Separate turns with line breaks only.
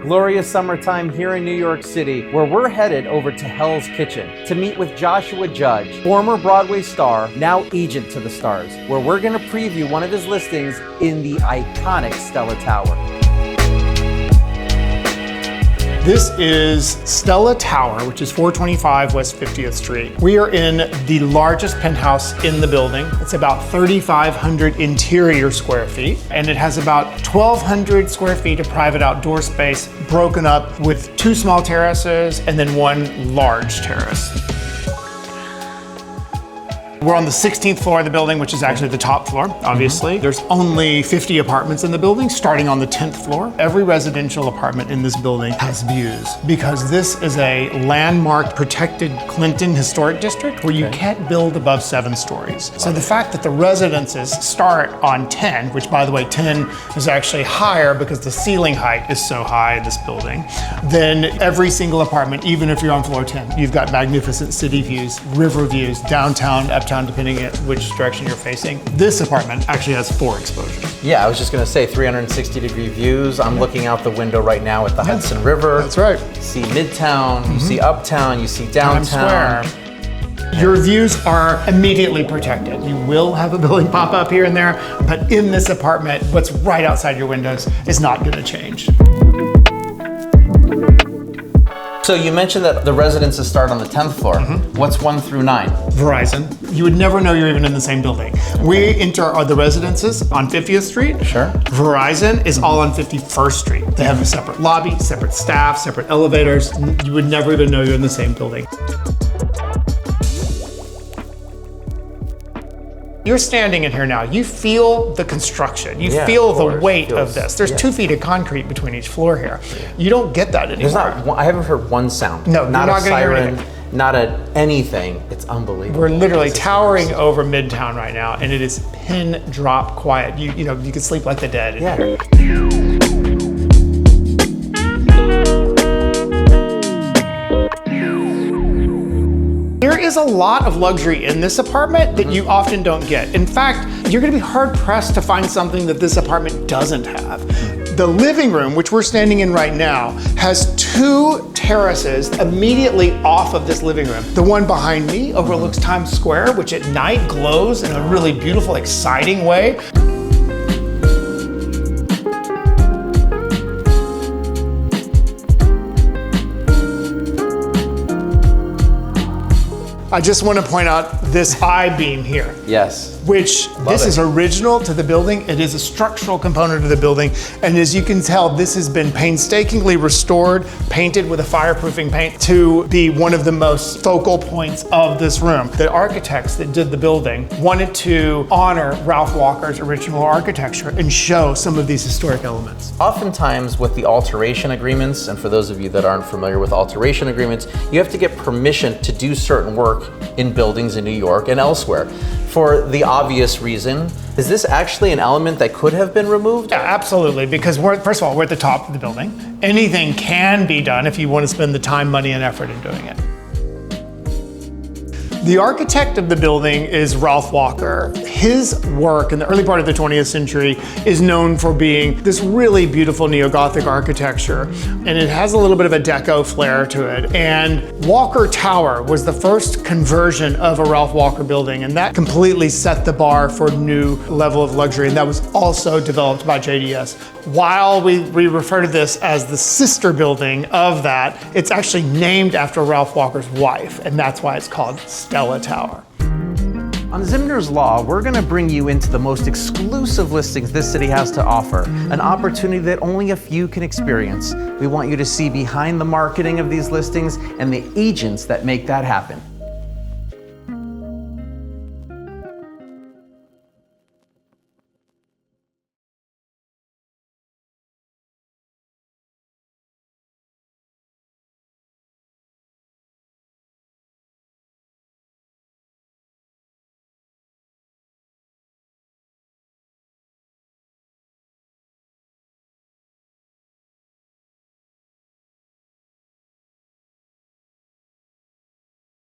Glorious summertime here in New York City, where we're headed over to Hell's Kitchen to meet with Joshua Judge, former Broadway star, now agent to the stars, where we're gonna preview one of his listings in the iconic Stella Tower.
This is Stella Tower, which is 425 West 50th Street. We are in the largest penthouse in the building. It's about 3,500 interior square feet, and it has about 1,200 square feet of private outdoor space, broken up with 2 small terraces and then 1 large terrace. We're on the 16th floor of the building, which is actually the top floor, obviously. There's only 50 apartments in the building, starting on the 10th floor. Every residential apartment in this building has views because this is a landmark protected Clinton historic district where you can't build above 7 stories. So the fact that the residences start on 10, which by the way, 10 is actually higher because the ceiling height is so high in this building, then every single apartment, even if you're on floor 10, you've got magnificent city views, river views, downtown, uptown, depending on which direction you're facing. This apartment actually has 4 exposures.
Yeah, I was just gonna say 360-degree views. I'm looking out the window right now at the Hudson River.
That's right.
You see Midtown, you see Uptown, you see downtown.
Times Square. Your views are immediately protected. You will have a building pop up here and there, but in this apartment, what's right outside your windows is not gonna change.
So you mentioned that the residences start on the 10th floor. What's 1 through 9?
Verizon. You would never know you're even in the same building. We enter the residences on 50th Street.
Sure.
Verizon is all on 51st Street. They have a separate lobby, separate staff, separate elevators. You would never even know you're in the same building. You're standing in here now, you feel the construction, you feel the weight of this. There's 2 feet of concrete between each floor here. You don't get that anymore.
There's not, I haven't heard one sound.
No,
not
you're not
a
gonna hear
siren,
anything.
not a anything. It's unbelievable.
We're literally towering over Midtown right now, and it is pin drop quiet. You know, you can sleep like the dead in here. There is a lot of luxury in this apartment that you often don't get. In fact, you're gonna be hard pressed to find something that this apartment doesn't have. The living room, which we're standing in right now, has 2 terraces immediately off of this living room. The one behind me overlooks Times Square, which at night glows in a really beautiful, exciting way. I just want to point out this I-beam here.
Yes.
Which this is original to the building. It is a structural component of the building. And as you can tell, this has been painstakingly restored, painted with a fireproofing paint to be one of the most focal points of this room. The architects that did the building wanted to honor Ralph Walker's original architecture and show some of these historic elements.
Oftentimes with the alteration agreements, and for those of you that aren't familiar with alteration agreements, you have to get permission to do certain work in buildings in New York and elsewhere. For the obvious reason, is this actually an element that could have been removed?
Yeah, absolutely, because first of all, we're at the top of the building. Anything can be done if you want to spend the time, money, and effort in doing it. The architect of the building is Ralph Walker. His work in the early part of the 20th century is known for being this really beautiful neo-Gothic architecture, and it has a little bit of a Deco flair to it. And Walker Tower was the first conversion of a Ralph Walker building, and that completely set the bar for a new level of luxury, and that was also developed by JDS. While we refer to this as the sister building of that, it's actually named after Ralph Walker's wife, and that's why it's called Stella Tower.
On ZIMNER'S Law, we're gonna bring you into the most exclusive listings this city has to offer, an opportunity that only a few can experience. We want you to see behind the marketing of these listings and the agents that make that happen.